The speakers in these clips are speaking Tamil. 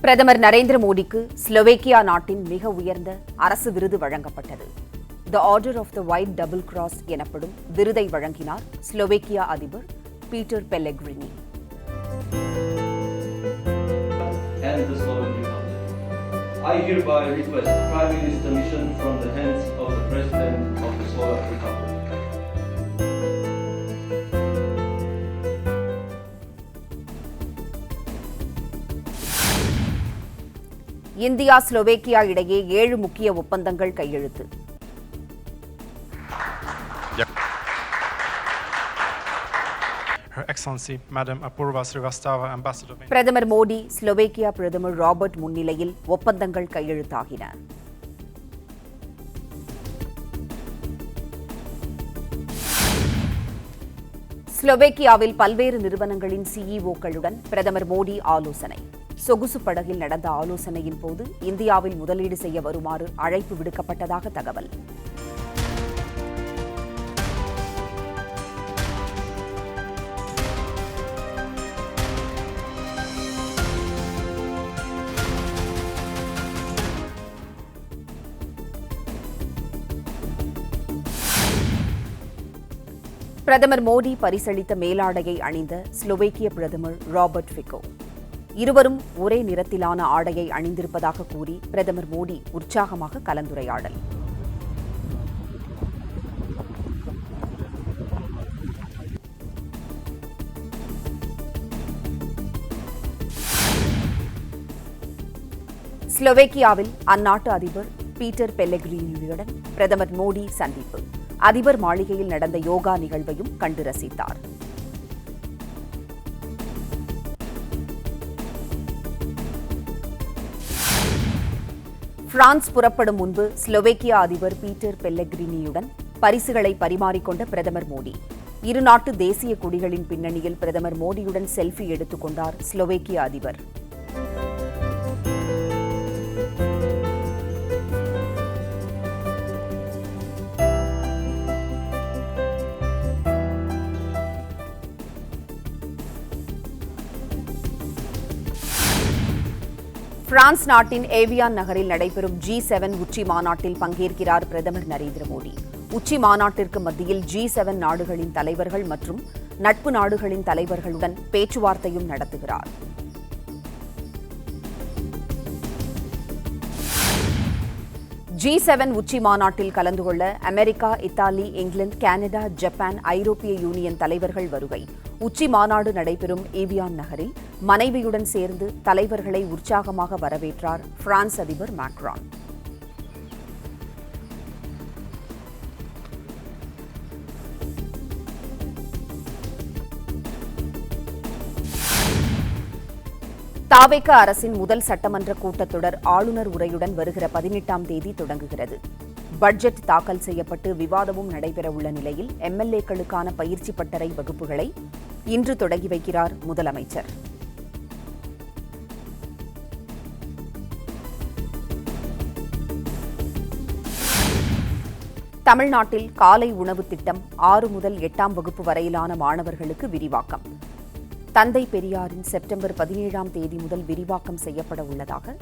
பிரதமர் நரேந்திர மோடிக்கு ஸ்லோவேக்கியா நாட்டின் மிக உயர்ந்த அரசு விருது வழங்கப்பட்டது. The order of the white double cross எனப்படும் விருதை வழங்கினார் ஸ்லோவேக்கியா அதிபர் Peter Pellegrini. I hereby request Prime Minister mission from the hands of the President of the Slovak Republic. India Slovakia இடையே 7 முக்கிய ஒப்பந்தங்கள் கையெழுத்து. Her Excellency Madam Apurva Srivastava, Ambassador. பிரதமர் மோடி ஸ்லோவேக்கியா பிரதமர் ராபர்ட் முன்னிலையில் ஒப்பந்தங்கள் கையெழுத்தாகின. ஸ்லோவேக்கியாவில் பல்வேறு நிறுவனங்களின் சிஇஓக்களுடன் பிரதமர் மோடி ஆலோசனை. சொகுசு படகில் நடந்த ஆலோசனையின் போது இந்தியாவில் முதலீடு செய்ய வருமாறு அழைப்பு விடுக்கப்பட்டதாக தகவல். பிரதமர் மோடி பரிசளித்த மேலாடையை அணிந்த ஸ்லோவேக்கிய பிரதமர் ராபர்ட் ஃபிகோ. இருவரும் ஒரே நிறத்திலான ஆடையை அணிந்திருப்பதாக கூறி பிரதமர் மோடி உற்சாகமாக கலந்துரையாடல். ஸ்லோவேக்கியாவில் அந்நாட்டு அதிபர் பீட்டர் பெல்லெக்ரினியுடன் பிரதமர் மோடி சந்திப்பு. அதிபர் மாளிகையில் நடந்த யோகா நிகழ்வையும் கண்டு ரசித்தார். பிரான்ஸ் புறப்படும் முன்பு ஸ்லோவேக்கியா அதிபர் பீட்டர் பெல்லெக்ரினியுடன் பரிசுகளை பரிமாறிக்கொண்ட பிரதமர் மோடி. இருநாட்டு தேசிய கொடிகளின் பின்னணியில் பிரதமர் மோடியுடன் செல்ஃபி எடுத்துக் கொண்டார் ஸ்லோவேக்கிய அதிபர். பிரான்ஸ் நாட்டின் ஏவியான் நகரில் நடைபெறும் G7 உச்சி மாநாட்டில் பங்கேற்கிறார் பிரதமர் நரேந்திர மோடி. உச்சி மாநாட்டிற்கு மத்தியில் G7 நாடுகளின் தலைவர்கள் மற்றும் நட்பு நாடுகளின் தலைவர்களுடன் பேச்சுவார்த்தையும் நடத்துகிறார். G7 உச்சி மாநாட்டில் கலந்து கொள்ள America, Italy, England, Canada, Japan, ஐரோப்பிய யூனியன் தலைவர்கள் வருகை. உச்சி மாநாடு நடைபெறும் ஏவியான் நகரில் மனைவியுடன் சேர்ந்து தலைவர்களை உற்சாகமாக வரவேற்றார் பிரான்ஸ் அதிபர் மேக்ரான். தாவேக அரசின் முதல் சட்டமன்ற கூட்டத்தொடர் ஆளுநர் உரையுடன் வருகிற 18ஆம் தேதி தொடங்குகிறது. பட்ஜெட் தாக்கல் செய்யப்பட்டு விவாதமும் நடைபெறவுள்ள நிலையில் எம்எல்ஏக்களுக்கான பயிற்சி பட்டறை வகுப்புகளை இன்று தொடங்கி வைக்கிறார் முதலமைச்சர். தமிழ்நாட்டில் காலை உணவு திட்டம் 6 முதல் 8ஆம் வகுப்பு வரையிலான மாணவர்களுக்கு விரிவாக்கம். தந்தை பெரியாரின் செப்டம்பர் 17ஆம் தேதி முதல் விரிவாக்கம் செய்யப்பட உள்ளதாக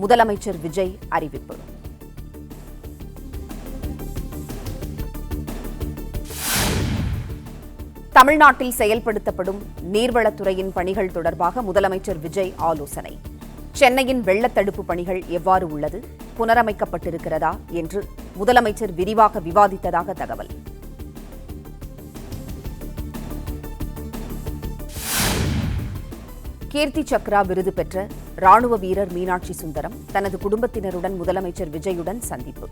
முதலமைச்சர் விஜய் அறிவிப்பு. தமிழ்நாட்டில் செயல்படுத்தப்படும் நீர்வளத்துறையின் பணிகள் தொடர்பாக முதலமைச்சர் விஜய் ஆலோசனை. சென்னையின் வெள்ளத்தடுப்பு பணிகள் எவ்வாறு உள்ளது, புனரமைக்கப்பட்டிருக்கிறதா என்று முதலமைச்சர் விரிவாக விவாதித்ததாக தகவல். கீர்த்தி சக்ரா விருது பெற்ற ராணுவ வீரர் மீனாட்சி சுந்தரம் தனது குடும்பத்தினருடன் முதலமைச்சர் விஜயுடன் சந்திப்பு.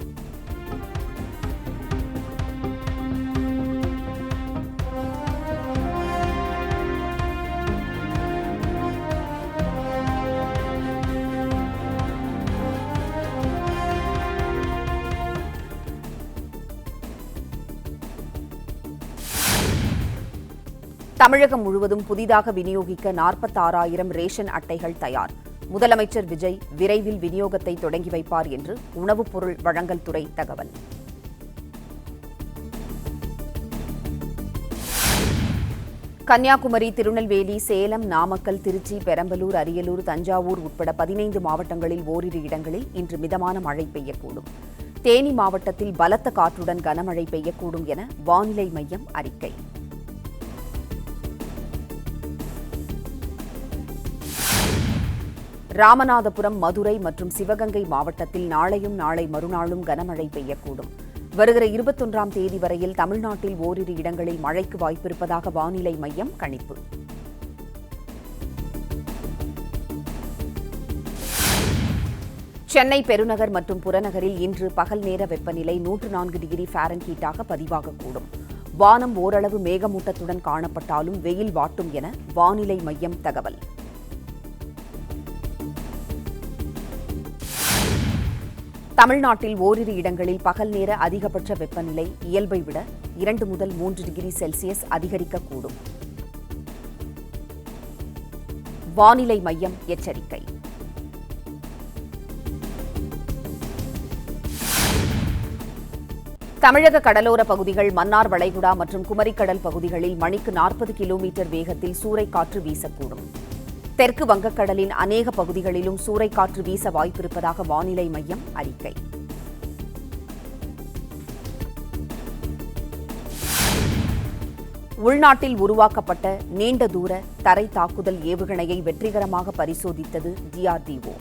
தமிழகம் முழுவதும் புதிதாக விநியோகிக்க 46,000 ரேஷன் அட்டைகள் தயார். முதலமைச்சர் விஜய் விரைவில் விநியோகத்தை தொடங்கி வைப்பார் என்று உணவுப் பொருள் வழங்கல் துறை தகவல். கன்னியாகுமரி, திருநெல்வேலி, சேலம், நாமக்கல், திருச்சி, பெரம்பலூர், அரியலூர், தஞ்சாவூர் உட்பட 15 மாவட்டங்களில் ஓரிரு இடங்களில் இன்று மிதமான மழை பெய்யக்கூடும். தேனி மாவட்டத்தில் பலத்த காற்றுடன் கனமழை பெய்யக்கூடும் என வானிலை மையம் அறிக்கை. ராமநாதபுரம், மதுரை மற்றும் சிவகங்கை மாவட்டத்தில் நாளையும் நாளை மறுநாளும் கனமழை பெய்யக்கூடும். வருகிற 21ஆம் தேதி வரையில் தமிழ்நாட்டில் ஓரிரு இடங்களில் மழைக்கு வாய்ப்பிருப்பதாக வானிலை மையம் கணிப்பு. சென்னை பெருநகர் மற்றும் புறநகரில் இன்று பகல் நேர வெப்பநிலை 104 டிகிரி ஃபாரன்ஹீட்டாக பதிவாகக்கூடும். வானம் ஓரளவு மேகமூட்டத்துடன் காணப்பட்டாலும் வெயில் வாட்டும் என வானிலை மையம் தகவல். தமிழ்நாட்டில் ஓரிரு இடங்களில் பகல் நேர அதிகபட்ச வெப்பநிலை இயல்பை விட 2 முதல் 3 டிகிரி செல்சியஸ் அதிகரிக்கக்கூடும். வானிலை மையம் எச்சரிக்கை. தமிழக கடலோர பகுதிகள், மன்னார் வளைகுடா மற்றும் குமரிக்கடல் பகுதிகளில் மணிக்கு 40 கிலோமீட்டர் வேகத்தில் சூறைக்காற்று வீசக்கூடும். தெற்கு வங்கக்கடலின் அநேக பகுதிகளிலும் சூறைக்காற்று வீச வாய்ப்பிருப்பதாக வானிலை மையம் அறிக்கை. உள்நாட்டில் உருவாக்கப்பட்ட நீண்ட தூர தரை தாக்குதல் ஏவுகணையை வெற்றிகரமாக பரிசோதித்தது DRDO.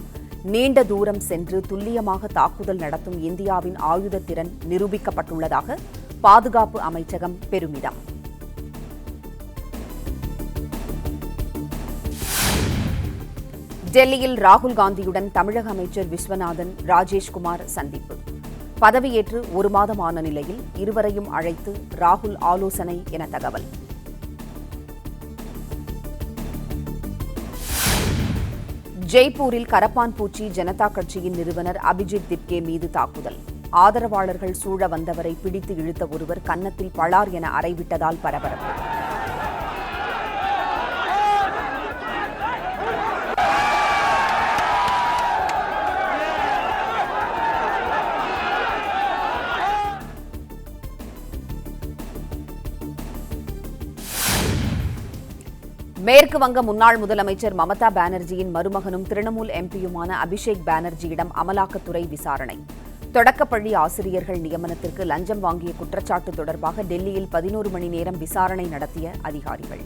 நீண்ட தூரம் சென்று துல்லியமாக தாக்குதல் நடத்தும் இந்தியாவின் ஆயுத திறன் நிரூபிக்கப்பட்டுள்ளதாக பாதுகாப்பு அமைச்சகம் பெருமிதம். டெல்லியில் ராகுல் காந்தியுடன் தமிழக அமைச்சர் விஸ்வநாதன், ராஜேஷ்குமார் சந்திப்பு. பதவியேற்று 1 மாதம் ஆன நிலையில் இருவரையும் அழைத்து ராகுல் ஆலோசனை என தகவல். ஜெய்ப்பூரில் கரப்பான் பூச்சி ஜனதா கட்சியின் நிறுவனர் அபிஜித் திப்கே மீது தாக்குதல். ஆதரவாளர்கள் சூழ வந்தவரை பிடித்து இழுத்த ஒருவர் கன்னத்தில் பளார் என அறைவிட்டதால் பரபரப்பு. மேற்கு வங்க முன்னாள் முதலமைச்சர் மமதா பானர்ஜியின் மருமகனும் திரிணாமுல் எம்பியுமான அபிஷேக் பானர்ஜியிடம் அமலாக்கத்துறை விசாரணை. தொடக்கப்பள்ளி ஆசிரியர்கள் நியமனத்திற்கு லஞ்சம் வாங்கிய குற்றச்சாட்டு தொடர்பாக டெல்லியில் 11 மணி நேரம் விசாரணை நடத்திய அதிகாரிகள்.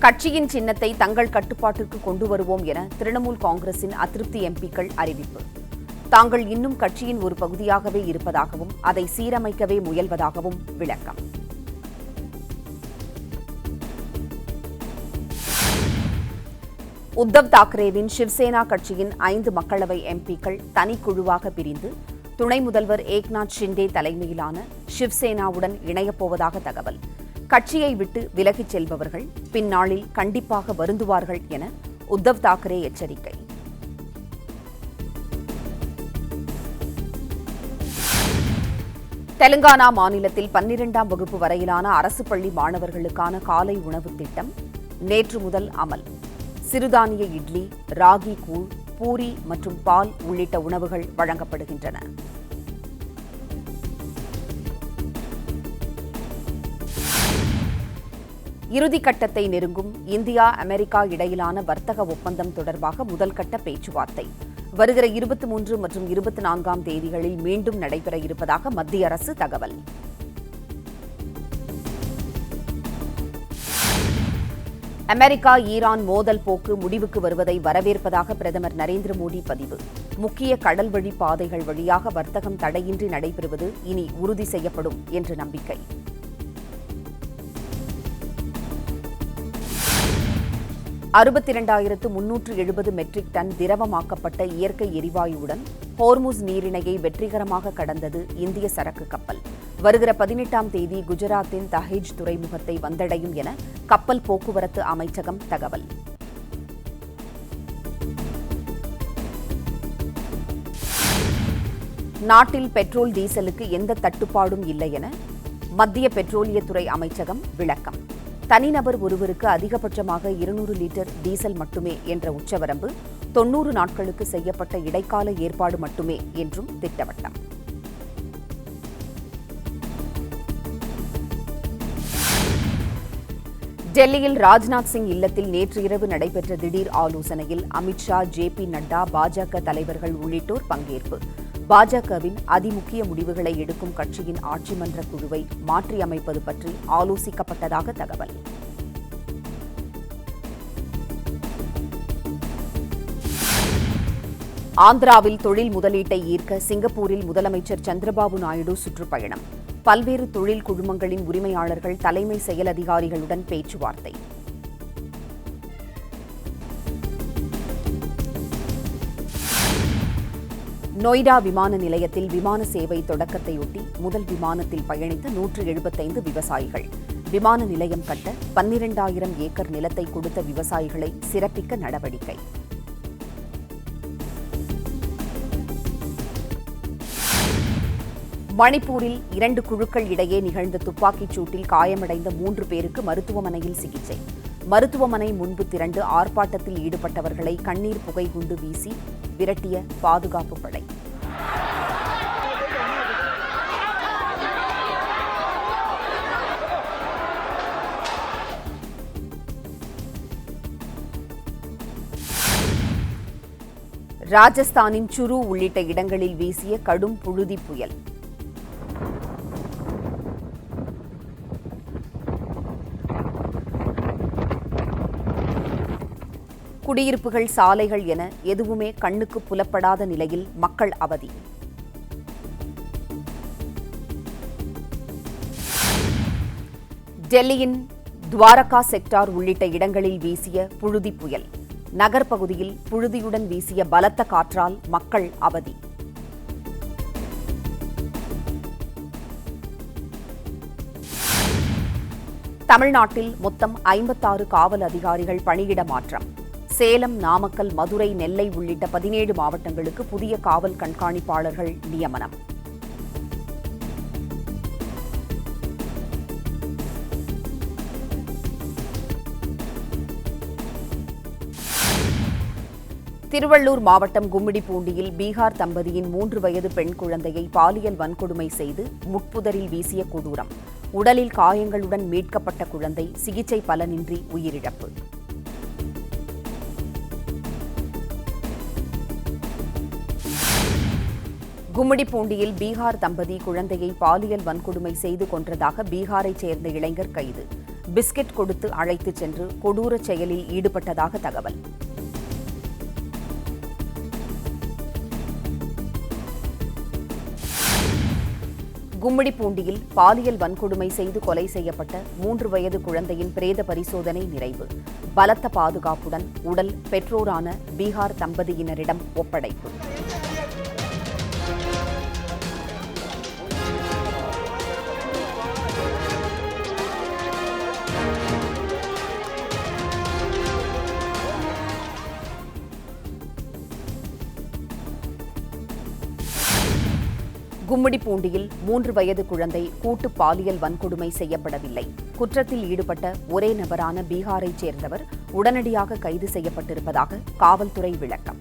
கட்சியின் சின்னத்தை தங்கள் கட்டுப்பாட்டிற்கு கொண்டு வருவோம் என திரிணாமுல் காங்கிரசின் அதிருப்தி எம்பிக்கள் அறிவிப்பு. தாங்கள் இன்னும் கட்சியின் ஒரு பகுதியாகவே இருப்பதாகவும் அதை சீரமைக்கவே முயல்வதாகவும் விளக்கம். உத்தவ் தாக்கரேவின் சிவசேனா கட்சியின் 5 மக்களவை எம்பிக்கள் தனிக்குழுவாக பிரிந்து துணை முதல்வர் ஏக்நாத் ஷிண்டே தலைமையிலான சிவசேனாவுடன் இணையப்போவதாக தகவல். கட்சியை விட்டு விலகிச் செல்பவர்கள் பின்னாளில் கண்டிப்பாக வருந்துவார்கள் என உத்தவ் தாக்கரே எச்சரிக்கை. தெலுங்கானா மாநிலத்தில் 12ஆம் வகுப்பு வரையிலான அரசு பள்ளி மாணவர்களுக்கான காலை உணவு திட்டம் நேற்று முதல் அமல். சிறுதானிய இட்லி, ராகி கூழ், பூரி மற்றும் பால் உள்ளிட்ட உணவுகள் வழங்கப்படுகின்றன. இறுதிக்கட்டத்தை நெருங்கும் இந்தியா, அமெரிக்கா இடையிலான வர்த்தக ஒப்பந்தம் தொடர்பாக முதல்கட்ட பேச்சுவார்த்தை வருகிற 23 மற்றும் 24ஆம் தேதிகளில் மீண்டும் நடைபெற இருப்பதாக மத்திய அரசு தகவல். அமெரிக்கா ஈரான் மோதல் போக்கு முடிவுக்கு வருவதை வரவேற்பதாக பிரதமர் நரேந்திர மோடி பதிவு. முக்கிய கடல்வழி பாதைகள் வழியாக வர்த்தகம் தடையின்றி நடைபெறுவது இனி உறுதி செய்யப்படும் என்று நம்பிக்கை. $62,370 மெட்ரிக் டன் திரவமாக்கப்பட்ட இயற்கை எரிவாயுவுடன் ஹோர்முஸ் நீரிணையை வெற்றிகரமாக கடந்தது இந்திய சரக்கு கப்பல். வருகிற 18ஆம் தேதி குஜராத்தின் தஹேஜ் துறைமுகத்தை வந்தடையும் என கப்பல் போக்குவரத்து அமைச்சகம் தகவல். நாட்டில் பெட்ரோல், டீசலுக்கு எந்த தட்டுப்பாடும் இல்லை என மத்திய பெட்ரோலியத்துறை அமைச்சகம் விளக்கம். தனிநபர் ஒருவருக்கு அதிகபட்சமாக 200 லிட்டர் டீசல் மட்டுமே என்ற உச்சவரம்பு 90 நாட்களுக்கு செய்யப்பட்ட இடைக்கால ஏற்பாடு மட்டுமே என்றும் திட்டவட்டம். டெல்லியில் ராஜ்நாத் சிங் இல்லத்தில் நேற்று இரவு நடைபெற்ற திடீர் ஆலோசனையில் அமித்ஷா, ஜே.பி. நட்டா, பாஜக தலைவர்கள் உள்ளிட்டோர் பங்கேற்பு. பாஜகவின் அதிமுக்கிய முடிவுகளை எடுக்கும் கட்சியின் ஆட்சி மன்ற குழுவை மாற்றியமைப்பது பற்றி ஆலோசிக்கப்பட்டதாக தகவல். ஆந்திராவில் தொழில் முதலீட்டை ஈர்க்க சிங்கப்பூரில் முதலமைச்சர் சந்திரபாபு நாயுடு சுற்றுப்பயணம். பல்வேறு தொழில் குழுமங்களின் உரிமையாளர்கள், தலைமை செயல் அதிகாரிகளுடன் பேச்சுவார்த்தை. நொய்டா விமான நிலையத்தில் விமான சேவை தொடக்கத்தையொட்டி முதல் விமானத்தில் பயணித்த 175 விவசாயிகள். விமான நிலையம் கட்ட 12,000 ஏக்கர் நிலத்தை கொடுத்த விவசாயிகளை சிறப்பிக்க நடவடிக்கை. மணிப்பூரில் 2 குழுக்கள் இடையே நிகழ்ந்த துப்பாக்கிச் சூட்டில் காயமடைந்த 3 பேருக்கு மருத்துவமனையில் சிகிச்சை. மருத்துவமனை முன்பு திரண்டு ஆர்ப்பாட்டத்தில் ஈடுபட்டவர்களை கண்ணீர் புகை குண்டு வீசி விரட்டிய பாதுகாப்பு படை. ராஜஸ்தானின் சுரு உள்ளிட்ட இடங்களில் வீசிய கடும் புழுதி புயல். குடியிருப்புகள், சாலைகள் என எதுவுமே கண்ணுக்கு புலப்படாத நிலையில் மக்கள் அவதி. டெல்லியின் துவாரகா செக்டார் உள்ளிட்ட இடங்களில் வீசிய புழுதி புயல். நகர்ப்பகுதியில் புழுதியுடன் வீசிய பலத்த காற்றால் மக்கள் அவதி. தமிழ்நாட்டில் மொத்தம் 56 காவல் அதிகாரிகள் பணியிட மாற்றம். சேலம், நாமக்கல், மதுரை, நெல்லை உள்ளிட்ட 17 மாவட்டங்களுக்கு புதிய காவல் கண்காணிப்பாளர்கள் நியமனம். திருவள்ளூர் மாவட்டம் கும்மிடிப்பூண்டியில் பீகார் தம்பதியின் 3 வயது பெண் குழந்தையை பாலியல் வன்கொடுமை செய்து முட்புதரில் வீசிய கொடூரம். உடலில் காயங்களுடன் மீட்கப்பட்ட குழந்தை சிகிச்சை பலனின்றி உயிரிழப்பு. கும்மிடிப்பூண்டியில் பீகார் தம்பதி குழந்தையை பாலியல் வன்கொடுமை செய்து கொன்றதாக பீகாரைச் சேர்ந்த இளைஞர் கைது. பிஸ்கெட் கொடுத்து அழைத்துச் சென்று கொடூரச் செயலில் ஈடுபட்டதாக தகவல். கும்மிடிப்பூண்டியில் பாலியல் வன்கொடுமை செய்து கொலை செய்யப்பட்ட 3 வயது குழந்தையின் பிரேத பரிசோதனை நிறைவு. பலத்த பாதுகாப்புடன் உடல் பெற்றோரான பீகார் தம்பதியினரிடம் ஒப்படைப்பு. கும்மிடிப்பூண்டியில் 3 வயது குழந்தை கூட்டு பாலியல் வன்கொடுமை செய்யப்படவில்லை. குற்றத்தில் ஈடுபட்ட ஒரே நபரான பீகாரைச் சேர்ந்தவர் உடனடியாக கைது செய்யப்பட்டிருப்பதாக காவல்துறை விளக்கம்.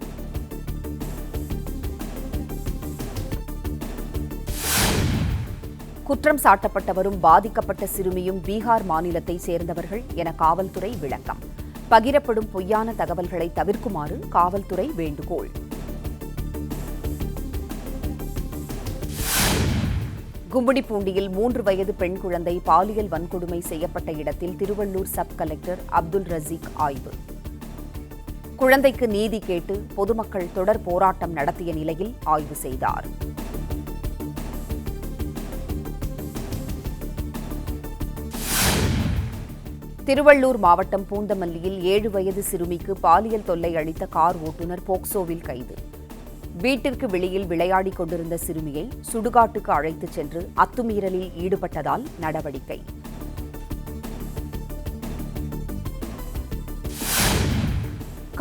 குற்றம் சாட்டப்பட்டவரும் பாதிக்கப்பட்ட சிறுமியும் பீகார் மாநிலத்தைச் சேர்ந்தவர்கள் என காவல்துறை விளக்கம். பகிரப்படும் பொய்யான தகவல்களை தவிர்க்குமாறு காவல்துறை வேண்டுகோள். கும்மிடிப்பூண்டியில் 3 வயது பெண் குழந்தை பாலியல் வன்கொடுமை செய்யப்பட்ட இடத்தில் திருவள்ளூர் சப் கலெக்டர் அப்துல் ரசீக் ஆய்வு. குழந்தைக்கு நீதி கேட்டு பொதுமக்கள் தொடர் போராட்டம் நடத்திய நிலையில் ஆய்வு செய்தார். திருவள்ளூர் மாவட்டம் பூந்தமல்லியில் 7 வயது சிறுமிக்கு பாலியல் தொல்லை அளித்த கார் ஓட்டுநர் போக்சோவில் கைது. வீட்டிற்கு வெளியில் விளையாடிக் கொண்டிருந்த சிறுமியை சுடுகாட்டுக்கு அழைத்துச் சென்று அத்துமீறலில் ஈடுபட்டதால் நடவடிக்கை.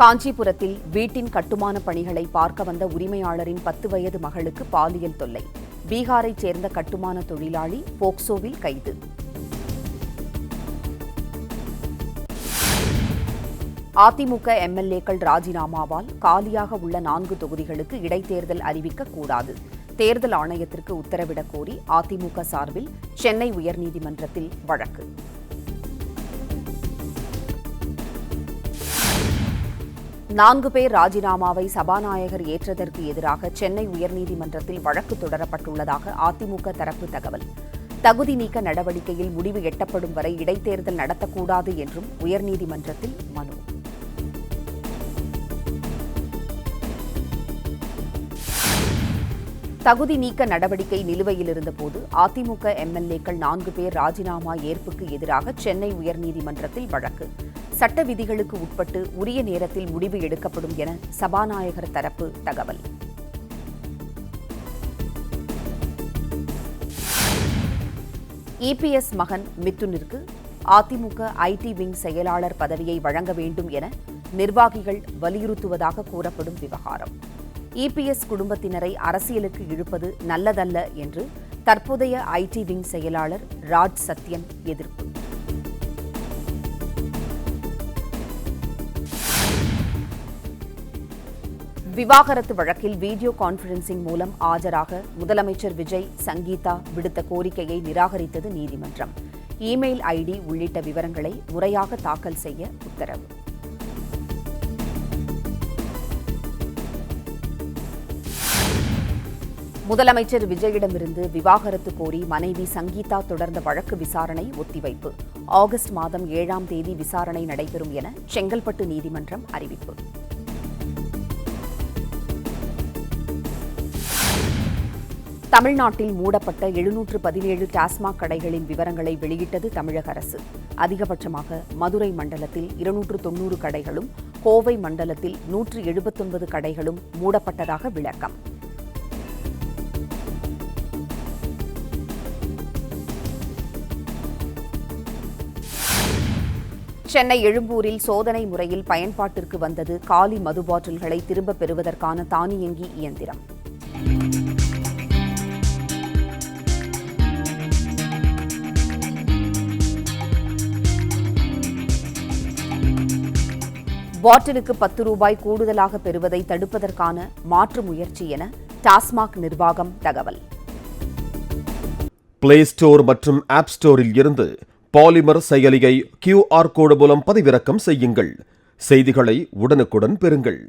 காஞ்சிபுரத்தில் வீட்டின் கட்டுமான பணிகளை பார்க்க வந்த உரிமையாளரின் 10 வயது மகளுக்கு பாலியல் தொல்லை. பீகாரைச் சேர்ந்த கட்டுமான தொழிலாளி போக்சோவில் கைது. அதிமுக எம்எல்ஏக்கள் ராஜினாமாவால் காலியாக உள்ள 4 தொகுதிகளுக்கு இடைத்தேர்தல் அறிவிக்கக்கூடாது. தேர்தல் ஆணையத்திற்கு உத்தரவிடக் கோரி அதிமுக சார்பில் சென்னை உயர்நீதிமன்றத்தில் வழக்கு. 4 பேர் ராஜினாமாவை சபாநாயகர் ஏற்றதற்கு எதிராக சென்னை உயர்நீதிமன்றத்தில் வழக்கு தொடரப்பட்டுள்ளதாக அதிமுக தரப்பு தகவல். தகுதி நீக்க நடவடிக்கையில் முடிவு எட்டப்படும் வரை இடைத்தேர்தல் நடத்தக்கூடாது என்றும் உயர்நீதிமன்றத்தில் மனு. தகுதி நீக்க நடவடிக்கை நிலுவையில் இருந்தபோது அதிமுக எம்எல்ஏக்கள் 4 பேர் ராஜினாமா ஏற்புக்கு எதிராக சென்னை உயர்நீதிமன்றத்தில் வழக்கு. சட்ட விதிகளுக்கு உட்பட்டு உரிய நேரத்தில் முடிவு எடுக்கப்படும் என சபாநாயகர் தரப்பு தகவல். இபிஎஸ் மகன் மிதுனிற்கு அதிமுக ஐடி விங் செயலாளர் பதவியை வழங்க வேண்டும் என நிர்வாகிகள் வலியுறுத்துவதாக கூறப்படும் விவகாரம். இபிஎஸ் குடும்பத்தினரை அரசியலுக்கு இழுப்பது நல்லதல்ல என்று தற்போதைய ஐடி விங் செயலாளர் ராஜ் சத்யன் எதிர்ப்பு. விவாகரத்து வழக்கில் வீடியோ கான்பரன்சிங் மூலம் ஆஜராக முதலமைச்சர் விஜய், சங்கீதா விடுத்த கோரிக்கையை நிராகரித்தது நீதிமன்றம். இமெயில் ஐடி உள்ளிட்ட விவரங்களை முறையாக தாக்கல் செய்ய உத்தரவு. முதலமைச்சர் விஜயிடமிருந்து விவாகரத்து கோரி மனைவி சங்கீதா தொடர்ந்த வழக்கு விசாரணை ஒத்திவைப்பு. ஆகஸ்ட் மாதம் 7ஆம் தேதி விசாரணை நடைபெறும் என செங்கல்பட்டு நீதிமன்றம் அறிவிப்பு. தமிழ்நாட்டில் மூடப்பட்ட 717 டாஸ்மாக் கடைகளின் விவரங்களை வெளியிட்டது தமிழக அரசு. அதிகபட்சமாக மதுரை மண்டலத்தில் 290 கடைகளும், கோவை மண்டலத்தில் 179 கடைகளும் மூடப்பட்டதாக விளக்கம். சென்னை எழும்பூரில் சோதனை முறையில் பயன்பாட்டிற்கு வந்தது காலி மது பாட்டில்களை திரும்பப் பெறுவதற்கான தானியங்கி இயந்திரம். பாட்டிலுக்கு 10 ரூபாய் கூடுதலாக பெறுவதை தடுப்பதற்கான மாற்று முயற்சி என டாஸ்மாக் நிர்வாகம் தகவல். பிளே ஸ்டோர் மற்றும் ஆப் ஸ்டோரில் இருந்து பாலிமர் செயலியை QR கோடு மூலம் பதிவிறக்கம் செய்யுங்கள். செய்திகளை உடனுக்குடன் பெறுங்கள்.